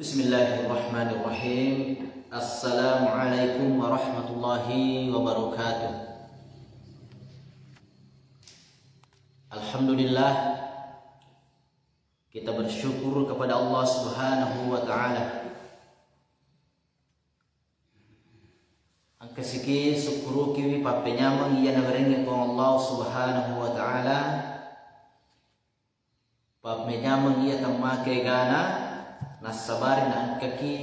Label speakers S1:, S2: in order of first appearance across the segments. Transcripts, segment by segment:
S1: Bismillahirrahmanirrahim. Assalamualaikum warahmatullahi wabarakatuh. Alhamdulillah, kita bersyukur kepada Allah Subhanahu wa taala. Angka siki syukuru kiwi papenyamang iya nagarenge ko Allah Subhanahu wa taala. Papenyamang iya tamake gana nasabarin ang kaki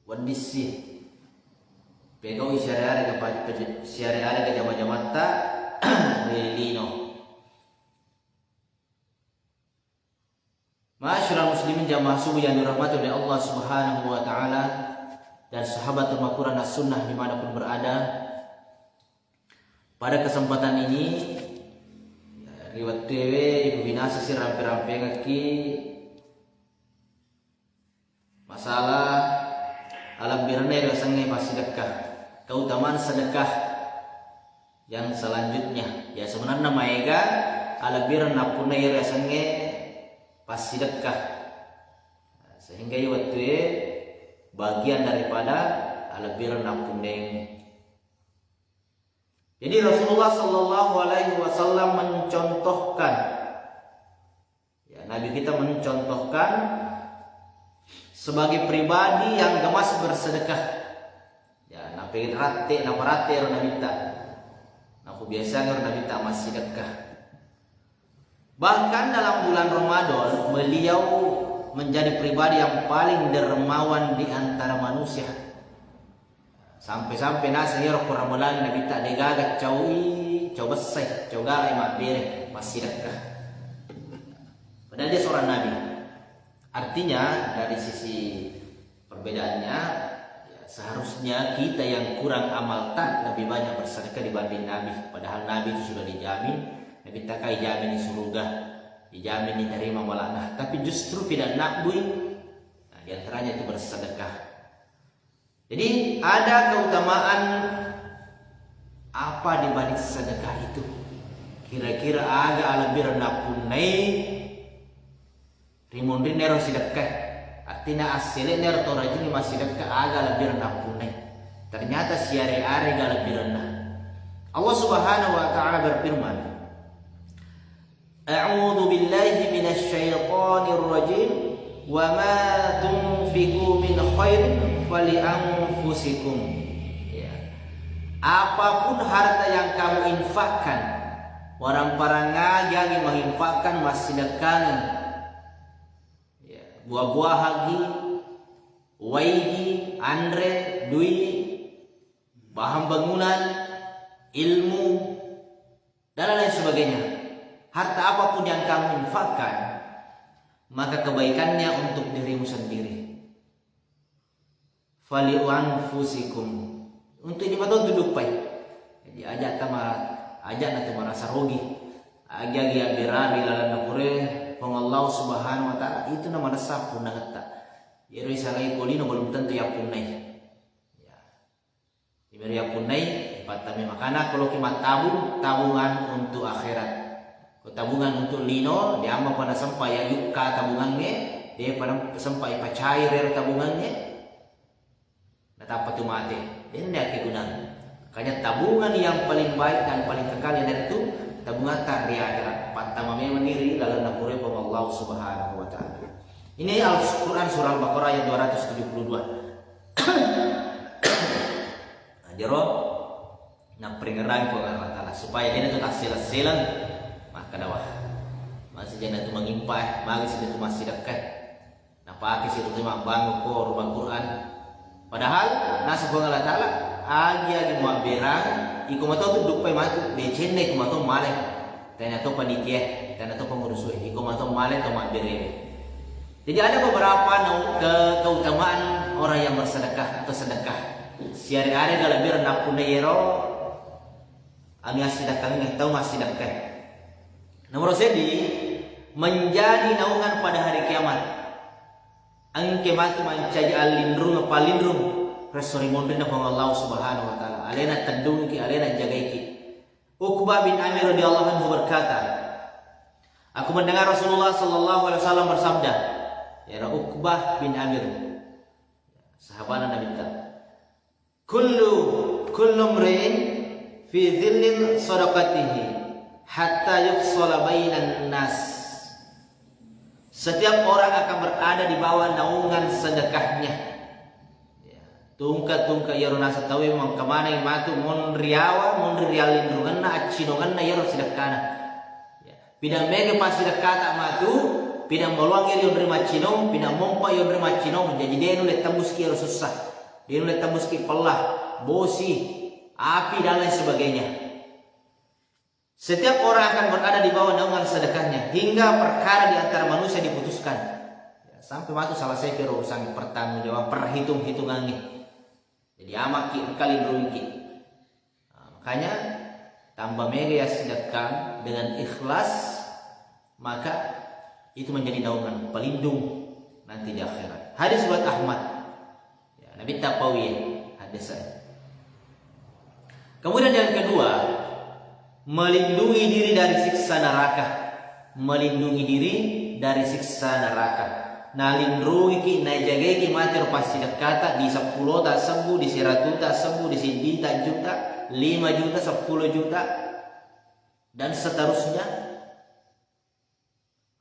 S1: wadisi pegau isyari-ari ke jama-jamata lilino. Ma'asyiral muslimin jamaah subuh yang dirahmati oleh Allah Subhanahu wa taala dan sahabat Al-Quran As-Sunnah dimanapun berada. Pada kesempatan ini riwayat dewe ibu binasa si rampe-rampe kaki masalah alam birne rasanya pasti sedekah, keutamaan sedekah yang selanjutnya. Ya sebenarnya maega alam birna punai rasanya pasti sedekah, sehingga waktu bagian daripada alam birna punai. Jadi Rasulullah Sallallahu Alaihi Wasallam mencontohkan, ya Nabi kita mencontohkan sebagai pribadi yang gemas bersedekah. Ya, nape rate orang nabita. Aku biasa orang nabita masih sedekah. Bahkan dalam bulan Ramadan beliau menjadi pribadi yang paling dermawan di antara manusia. Sampai-sampai nasi hero Ramadan nabita degaga cawi, coba besai, coba lima bere masih sedekah. Padahal dia seorang nabi. Artinya dari sisi perbedaannya, ya, seharusnya kita yang kurang amal tak lebih banyak bersedekah dibanding Nabi. Padahal Nabi itu sudah dijamin, Nabi tak kaya jamin di surga, dijamin diterima malakah. Tapi justru tidak nakbui, nah, diantaranya itu bersedekah. Jadi ada keutamaan apa dibanding sedekah itu? Kira-kira agak lebih rendah punai rimundi nero sedekah, artinya asli nero torajini masih sedekah agak lebih rendah punai. Ternyata siari-ari agak lebih rendah. Allah Subhanahu wa taala berfirman, A'udzu billahi minasy syaithanir rajim, wa ma tunfiqu min khairin fali anfusikum. Ya. Apapun harta yang kamu infakkan, orang paranga yang menginfakkan masih sedekah, buah-buah hagi, waigi, andre, dui, bahan bangunan, ilmu, dan lain sebagainya. Harta apapun yang kamu infakkan, maka kebaikannya untuk dirimu sendiri. Fali anfusikum, untuk ini betul duduk baik. Jadi ajak nanti merasa rugi, ajak yang berani lalan nakure. Allah Subhanahu wa taala itu nama nasab pun nangata. Yero isalai kolino belum tentu ya punai. Ya. Diberi ya punai, patame makana kalau kita tabungan untuk akhirat. Kalau tabungan untuk lino, dia ama pada sampai ya yukka tabungannya, dia pada sampai pacair tabungannya. Dapat tu mati. Ini dia kegunaan. Makanya tabungan yang paling baik dan paling kekal yang itu tabungan tak di akhirat. Patamame meniri lalu nakure pun Allah Subhanahu wa taala. Ini Al-Qur'an surah Al-Baqarah ayat 272. Jero nak peringeran ko Allah taala supaya dia itu hasil-hasilan maka dawah. Masih jangan itu mengimpah, masih itu masih dekat. Nah, pakai situ cuma bangun ko rumah Quran. Padahal nasib Allah taala agi mau berang, iko mato tu dupai matu, becene ko mato malek. Tanya tu panitia, tanya tu pengurus iko mato malek to bere. Jadi ada beberapa keutamaan orang yang bersedekah atau sedekah. Siari-ari kalau bir napune yero, agi sedekah ni tahu masih sedekah. Nomor sedi menjadi naungan pada hari kiamat. Angke mati mencaji alindrung palindrung resori mondena pang Allah Subhanahu wa taala. Alena tadungki, alena jagaiki. Uqbah bin Amir radhiyallahu anhu berkata, aku mendengar Rasulullah sallallahu alaihi wasallam bersabda, ya Uqbah bin Amir, sahabat Nabi ta. Kullu mri'in fi dhillin sadaqatihi hatta yufsala bainan nas. Setiap orang akan berada di bawah naungan sedekahnya. Tungka yaro nasa tawe mang kamana yang matu mon rialin runganna accinonganna yaro sedekana. Pidang mega pas sedekata matu, pidang boluang yaro nerima cinong, pidang mompa yaro nerima cinong, jadi denu le tembus ki yaro susah. Denu le tembus ki pelah, bosi, api dan lain sebagainya. Setiap orang akan berada di bawah naungan sedekahnya hingga perkara di antara manusia diputuskan. Sampai waktu selesai ke urusan pertanggungjawab perhitung-hitungannya. Jadi amak kali rugi. Makanya tambah mega ya sedekah dengan ikhlas, maka itu menjadi naungan pelindung nanti di akhirat. Hadis buat Ahmad. Ya, Nabi Tapawi hadis saya. Kemudian yang kedua, melindungi diri dari siksa neraka. Melindungi diri dari siksa neraka. Na lindungi ki, na jaga ki mati pasti dekata di 10 tak sembuh, di 100 tak sembuh, di 1 juta, 5 juta, 10 juta, dan seterusnya.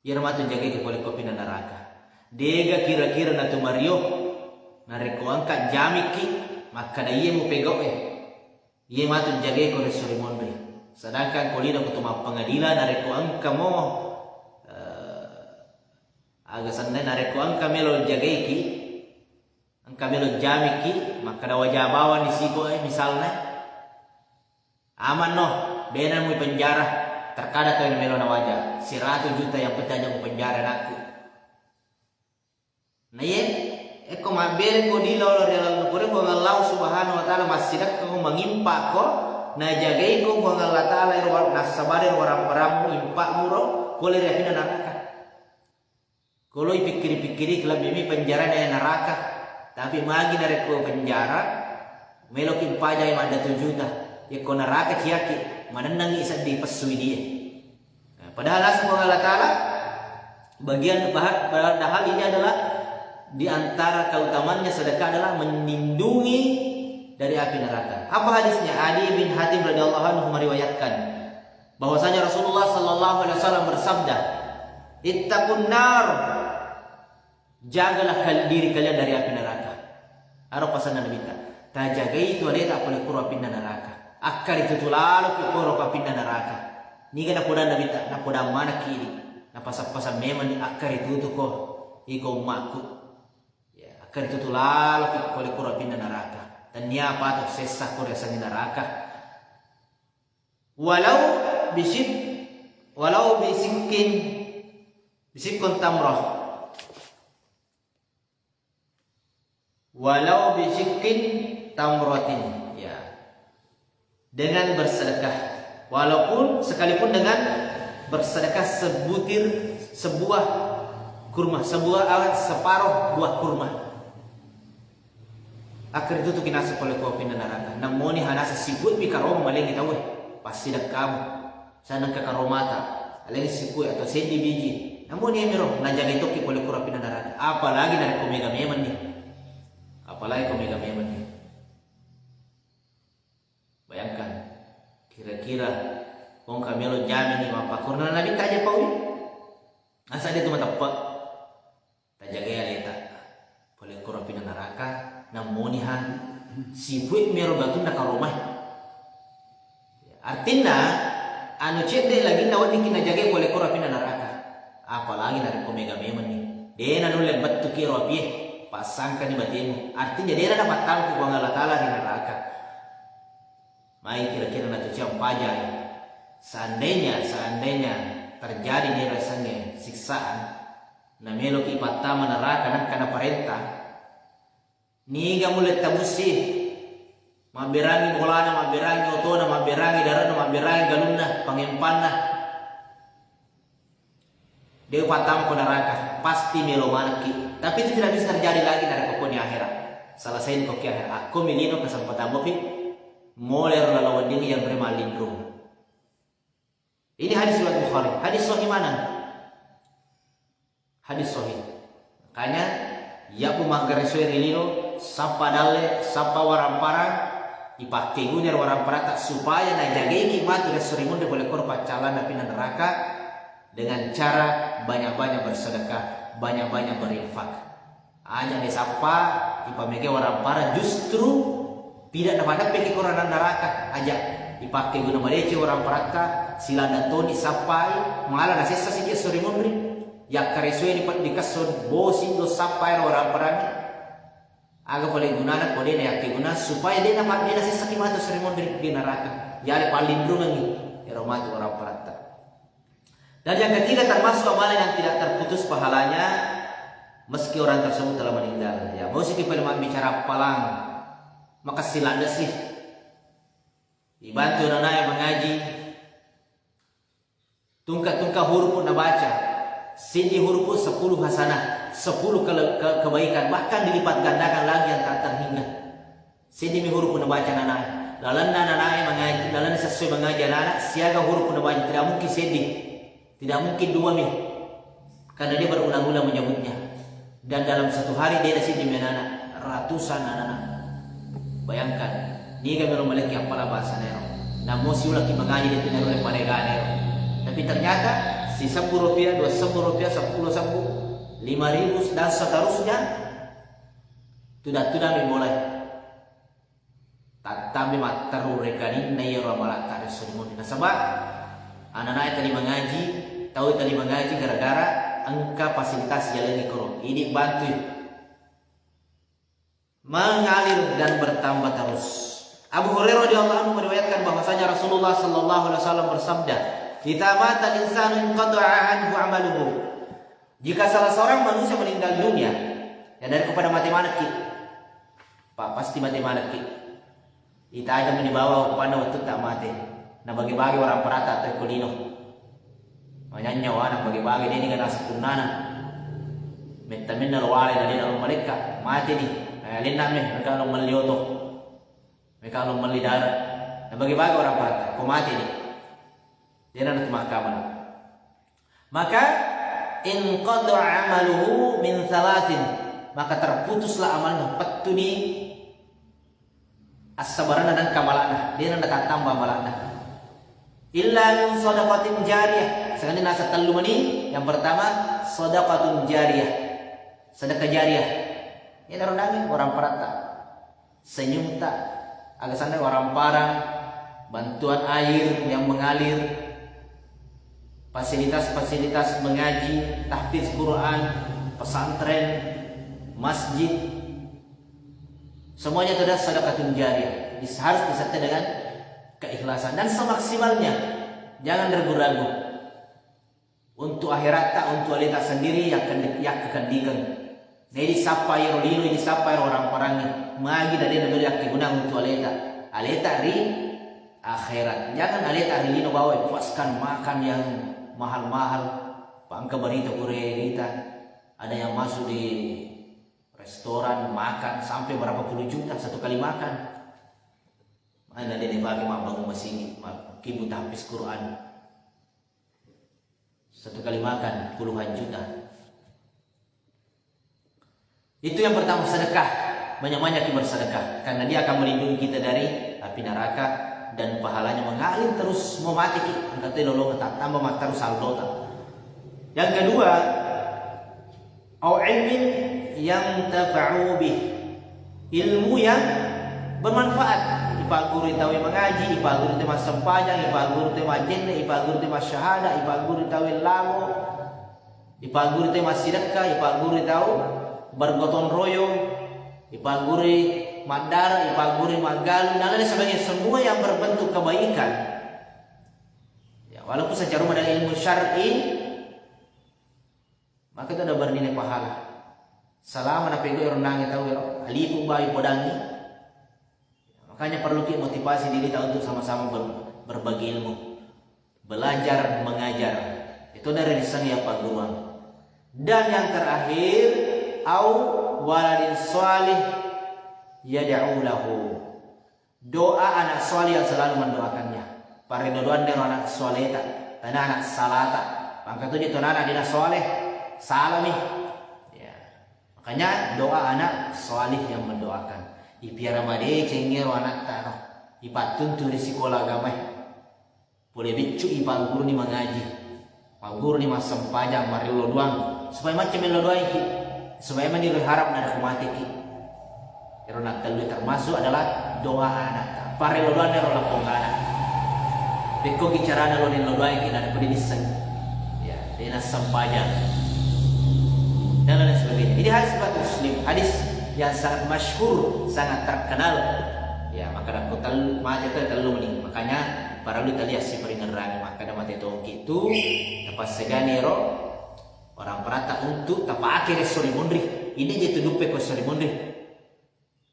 S1: Ya mati jaga ki boleh kopi na neraka. Dega kira-kira na tumario, na reko angkat jamiki, maka da iye mo pegok Iye mati jaga ko resuri mondri. Sedangkan kolina kutuma pengadilan nareko angka mo agak sandai nareko angka melo jagaiki angka melo jamiki maka da wajah bawa di siko misalnya aman no bena mu penjara terkadang kau melo na wajah 100 juta yang petanya mu penjara naku nah ye eko mabere ko di lolo dalam nukure ko Allah subhanahu wa ta'ala masidak ko mengimpa ko na jagai ko kung Allah Ta'ala nasabarin orang-orang impak muro boleh repina neraka. Kalau pikir-pikiri kalau mimi penjara na neraka, tapi magi na ko penjara melok impa jay ada 7 juta. Ya ko neraka kiyaki mananang isa di pasui dia. Padahal asal Allah Ta'ala padahal ini adalah di antara keutamannya sedekah adalah melindungi dari api neraka. Apa hadisnya? Adi bin Hatim radhiyallahu anhu meriwayatkan bahwasanya Rasulullah sallallahu alaihi wasallam bersabda, "Ittaqun nar." Jagalah diri kalian dari api neraka. Aro pasan Nabi ta. Ta jaga itu ada tak boleh kuro api neraka. Akar itu lalu ki kuro api neraka. Ni kana poda Nabi ta, na poda mana kiri. Na pasap-pasap memang di akar itu ko iko makku. Ya, akar itu lalu ki boleh kuro api neraka. Dan dia apa tuh sesak rasanya neraka. Walau bisikin tamroh. Walau bisikin tamrotin. Ya. Dengan bersedekah. Walaupun sekalipun dengan bersedekah sebuah kurma, separuh buah kurma. Akhir itu tuh kinasa oleh kopi neraka. Namun ini hanasa sibut bi karoma maleng kita pasti dak kamu. Sana ke karomata. Aleng sibut atau sendi biji. Namun ini miro najaga itu ki oleh kopi neraka. Apalagi dari komega meman nih. Apalagi komega meman nih. Bayangkan kira-kira wong kamelo jamin nih apa kurna Nabi tanya Pauli. Asa dia tuh mata pak. Tajaga ya leta. Oleh kopi neraka. Namunihan sibuk mero batun nak rumah. Artinya anu cede lagi nawan dikina jaga boleh kora pina neraka. Apalagi dari komega meman nih. Dia nanu lebat tu kiro api pasangkan di batemu. Artinya dia dapat tahu ke Allah Ta'ala di neraka. Mai kira-kira nanti siapa pajak. Seandainya terjadi nih rasanya siksaan. Namelo ki patama neraka nak kana perintah. Niga mulet tabusi maberangi bolana, maberangi otona, maberangi darana, maberangi galunna, pangimpanna. Dia patam ko neraka, pasti melo manaki. Tapi itu tidak bisa terjadi lagi dari kokoni akhirat. Selesai koki akhirat. Aku milino kesempatan bopi mulai lawan dini yang beriman lindung. Ini hadis riwayat Bukhari. Hadis sahih mana? Hadis sahih. Makanya ya bu manggaresoy rilino sapa dalle sapa waramparang ipakai gunyar waramparata supaya na jageki mati resurimun de boleh korban calan api neraka dengan cara banyak-banyak bersedekah, banyak-banyak berinfak. Hanya di sapa ipamege warampara justru tidak dapat pergi korban neraka aja ipakai guna balece waramparata silanda toni sapai malah na sesa sije surimun ri ya karesoy di kasod bosin lo sapai waramparani aga boleh gunana boleh na yakke guna supaya dia dapat dia sesa kimatu surimun di neraka ya le palindrungan ni eromatu waramparata. Dan yang ketiga termasuk amalan yang tidak terputus pahalanya meski orang tersebut telah meninggal. Ya, mau sih kita bicara palang, maka silanda sih dibantu anak mengaji, tungka huruf na baca, sini huruf 10 hasanah, 10 kebaikan, bahkan dilipat gandakan lagi yang tak terhingga. Sini huruf na baca anak, lalan anak mengaji, lalan sesuai mengaji anak, siaga huruf na baca tidak mungkin sedih. Tidak mungkin 2 mil karena dia berulang-ulang menyebutnya dan dalam satu hari dia ada sini anak ratusan anak. Bayangkan ni kami memiliki apalah bahasa nero namun si ulaki mengaji dia tidak boleh pada nero tapi ternyata si 10 rupiah 20 rupiah 10 10 5.000 dan seterusnya tidak dimulai tapi mataru rekani na yero malak kare surimun sebab anak-anak tadi mengaji tahu tadi mengaji gara-gara angka fasilitas jalan ikro ini bantu mengalir dan bertambah terus. Abu Hurairah radhiyallahu anhu meriwayatkan bahwasanya Rasulullah sallallahu alaihi wasallam bersabda, "Idza mata insanu qata'a anhu 'amaluhu." Jika salah seorang manusia meninggal dunia, ya dari kepada mati mana ki? Pak pasti mati mana ki? Kita aja dibawa kepada waktu tak mati. Nah bagi-bagi orang perata terkulino. Makanya anak bagi-bagi dia ni kan asa kunana. Minta wale dari dalam mereka mati ni. Lina meh mereka lo melioto. Mereka lo melidar. Nah bagi-bagi orang perata kau mati ni. Dia nak mahkamah. Maka in qada amaluhu min thalathin maka terputuslah amalnya petuni as-sabarana dan kamalana. Dia nak tambah amalana. Illa min sadaqatin jariyah. Sekarang nasa telu mani. Yang pertama sadaqatun jariyah. Sedekah jariyah. Ini rendangnya orang perata. Senyum tak. Agak sana orang parang. Bantuan air yang mengalir. Fasilitas-fasilitas mengaji. Tahfiz Quran. Pesantren. Masjid. Semuanya itu adalah sedekatun jariyah. Harus disertai dengan keikhlasan dan semaksimalnya. Jangan ragu-ragu. Untuk akhirat tak untuk alita sendiri yang akan dikan. Jadi siapa yang rolino ini siapa yang orang parangnya magi dari nabi yang guna untuk alita ri akhirat. Jangan alita ri lino bawa puaskan makan yang mahal-mahal. Pangka berita kita ada yang masuk di restoran makan sampai berapa puluh juta satu kali makan. Mana dia dibagi bangun masjid, kibu tahfiz Quran. Satu kali makan puluhan juta. Itu yang pertama sedekah. Banyak-banyak bersedekah karena dia akan melindungi kita dari api neraka dan pahalanya mengalir terus mau mati kita. Kata lolong tak tambah mati terus saldo. Yang kedua, au ilmin yang tafa'u bih. Ilmu yang bermanfaat. Ipa guru tahu mengaji, ipa guru tahu sempajang, ipa guru tahu jende, ipa guru tahu syahada, ipa guru tahu lamu, ipa guru tahu sedekah, ipa guru tahu bergotong royong, ipa guru mandara, ipa guru magalu, dan lain sebagainya. Semua yang berbentuk kebaikan. Ya, walaupun secara umum dari ilmu syar'i, maka itu ada bernilai pahala. Selama nabi gue renang tahu alifu bayi podangi. Makanya perlu kita motivasi diri kita untuk sama-sama berbagi ilmu, belajar mengajar. Itu dari lisan ya Pak Guru. Dan yang terakhir, au waladin salih yad'u lahu. Doa anak salih yang selalu mendoakannya. Para doan dari anak salihta, tanah anak salata. Maka itu itu anak dina saleh salami. Ya. Makanya doa anak salih yang mendoakan. Ipiara made cengero anak tanah. Ipatun tu di sekolah agama. Boleh bicu ipal guru ni mengaji. Pak guru ni masam pajak mari lo doang. Supaya macam lo doang ki. Supaya mani harap nada kumati ki. Karena telu termasuk adalah doa anak. Pare lo doang nero lapong anak. Beko bicara lo ni lo doang ki nada pendidikan. Ya, dia nasam pajak. Dan lain sebagainya. Ini hadis riwayat Muslim, hadis yang sangat masyhur, sangat terkenal. Ya, maka aku tahu mati itu terlalu mending. Makanya para lu tadi asih peringeran maka ada mati tongki itu dapat seganero orang perata untuk tapake ke sori mondri. Ini je dupe ko sori mondri.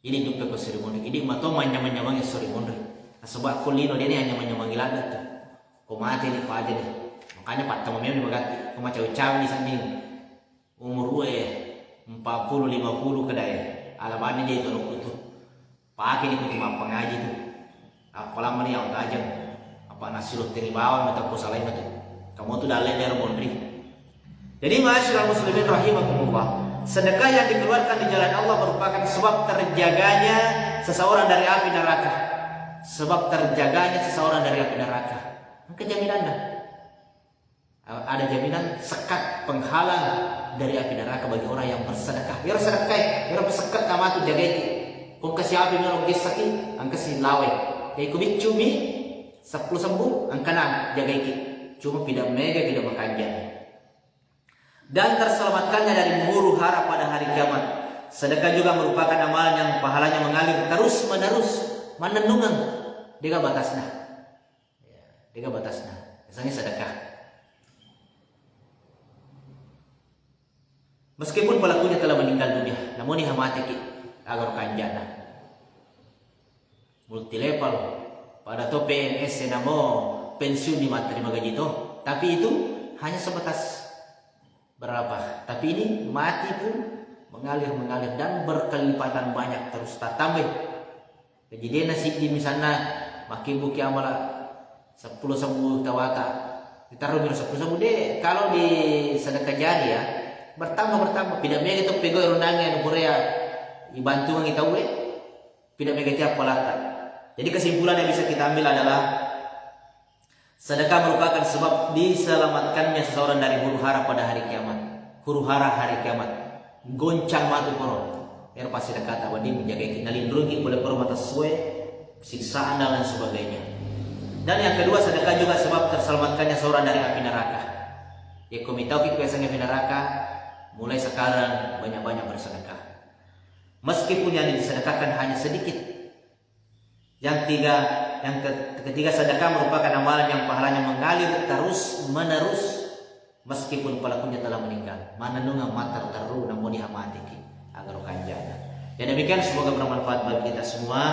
S1: Ini dupe ko sori mondri. Ini mato manyamang sori mondri. Sebab kulino dia ni hanya manyamang lagat tu. Ko mati ni ko aja ni. Makanya pak tamamnya ni bagati. Ko macam caw ni sanding. Umur 40-50 kedai alamannya dia itu itu pakai itu cuma pengaji itu apalah mana yang tajam apa nasi roti bawang atau pusalain itu kamu tuh dalil dari mondri. Jadi masyarakat muslimin rahimakumullah, sedekah yang dikeluarkan di jalan Allah merupakan sebab terjaganya seseorang dari api neraka, sebab terjaganya seseorang dari api neraka. Maka jaminannya ada jaminan sekat penghalang dari api neraka bagi orang yang bersedekah. Ya sedekah, ya bersekat nama tu jaga itu. Kau kasih api merong kisaki, ang kasih lawe. Kayak kubik cumi 10 sembuh, ang kanan jaga itu. Cuma tidak mega tidak makannya. Dan terselamatkannya dari huru hara pada hari kiamat. Sedekah juga merupakan amalan yang pahalanya mengalir terus menerus, manenungan. Dia batasnya. Ya, dia batasnya. Misalnya sedekah. Meskipun pelakunya telah meninggal dunia, namun ia mati agar kanjana. Multi level pada to PNS namo pensiun di materi magaji to, tapi itu hanya sebatas berapa. Tapi ini mati pun mengalir dan berkelipatan banyak terus tambah. Jadi dia nasib di misalnya makin buki amala 10 sembuh tawata ditaruh minus 10 sembuh deh. Kalau di sedekah jariah bertambah tidak mega itu pego runangnya Korea dibantu kita uwe tidak mega tiap polaka. Jadi kesimpulan yang bisa kita ambil adalah sedekah merupakan sebab diselamatkannya seseorang dari huru hara pada hari kiamat. Huru hara hari kiamat goncang matu poro er pasti dekat awadi menjaga kita lindungi boleh poro mata suwe siksaan dan lain sebagainya. Dan yang kedua, sedekah juga sebab terselamatkannya seorang dari api neraka. Ya komitau biasanya api neraka. Mulai sekarang banyak-banyak bersedekah. Meskipun yang disedekahkan hanya sedikit. Yang ketiga sedekah merupakan amalan yang pahalanya mengalir terus menerus meskipun pelakunya telah meninggal. Mananunga matar taru namun dihamati agar kanjana. Dan demikian semoga bermanfaat bagi kita semua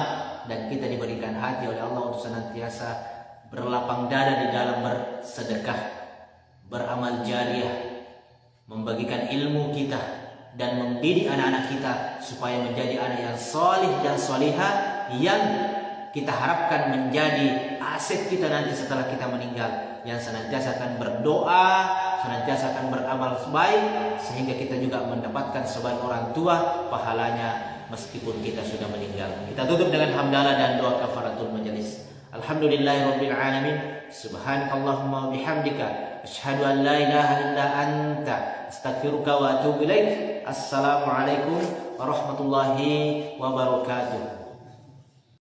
S1: dan kita diberikan hati oleh Allah untuk senantiasa berlapang dada di dalam bersedekah, beramal jariah, membagikan ilmu kita dan mendidik anak-anak kita supaya menjadi anak yang solih dan solihah yang kita harapkan menjadi aset kita nanti setelah kita meninggal, yang senantiasa akan berdoa, senantiasa akan beramal baik sehingga kita juga mendapatkan sebagai orang tua pahalanya meskipun kita sudah meninggal. Kita tutup dengan hamdalah dan doa kafaratul majelis. Alhamdulillahirabbil alamin. Subhanakallahumma wa bihamdika asyhadu an la ilaha illa anta astaghfiruka wa atubu ilaik. Assalamualaikum warahmatullahi wabarakatuh.